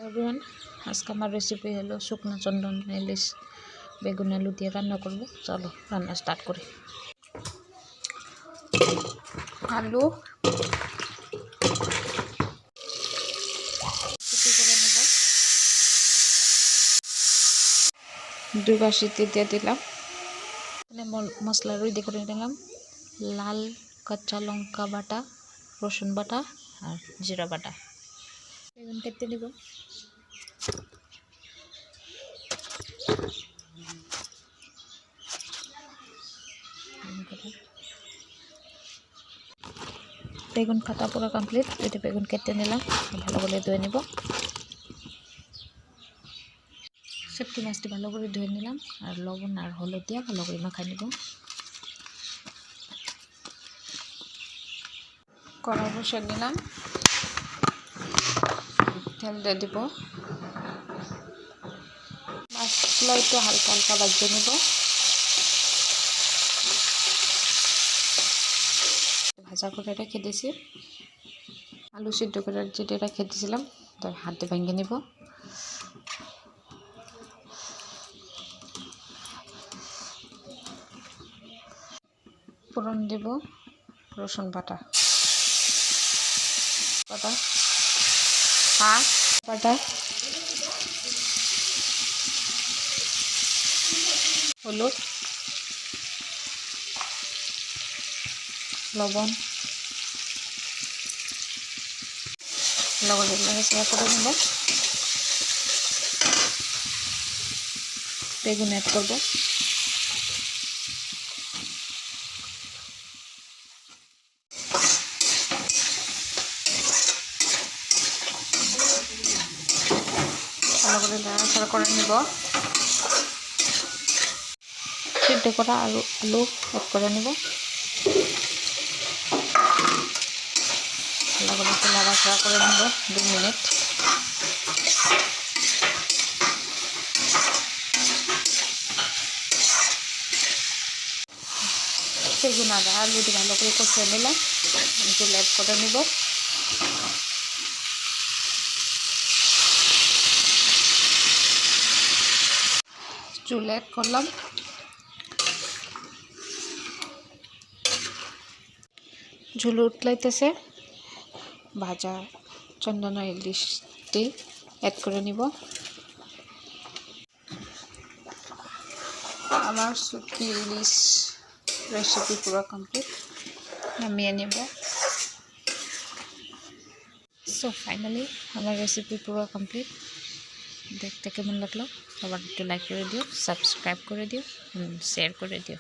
Everyone, আজকে আমার recipe হলো শুকনো চন্দন ইলিশ বেগুন আলু দিয়ে রান্না করব। চলো রান্না স্টার্ট করি। আলু কুচি করে নেব, দুইবার সিটি দিয়ে দিলাম। মশলা রেডি করে নিলাম, লাল কাঁচা লঙ্কা বাটা, রসুন বাটা আর জিরা বাটা। বেগুন কেটে নেব। বেগুন কাটা পুরো কমপ্লিট। এটা বেগুন কেটে নিলাম, ভালো করে ধুয়ে নেব। শুটকি মাছটি ভালো করে ধুয়ে নিলাম আর লবণ আর হলুদ দিয়ে ভালো করে মাখাই নেব। কড়াই বসিয়ে নিলাম, তেল দিয়ে দিব। মাছগুলো একটু হালকা হালকা ভাজিয়ে নেব। ভাজা করে রেখে দিয়েছি। আলু সিদ্ধ করে যেটা রেখে দিয়েছিলাম তার হাতে ভেঙে নেব। ফোড়ন দেব রসুন বাটা বাটা বাটা, হলুদ, লবণ, নাড়াচাড়া করে নেব। বেগুন অ্যাড করব। ভালো করে নাড়াচাড়া করে নেব। সিদ্ধ করা আলু অ্যাড করে নেব। ভালো করে একটু নাড়াচাড়া করে নেব 2 মিনিট। বেগুন আর আলুটি ভালো করে কষিয়ে নিলাম, জল অ্যাড করে নেব। চুল অ্যাড করলাম। ঝুল উতলাইতেছে, ভাজা চন্দনা ইলিশটি অ্যাড করে নিব। আমার শুটকি ইলিশ রেসিপি পুরো কমপ্লিট, নামিয়ে নেব। সো ফাইনালি আমার রেসিপি পুরো কমপ্লিট। দেখতে কেমন লাগলো সবার একটু লাইক করে দিও, সাবস্ক্রাইব করে দিও, শেয়ার করে দিও।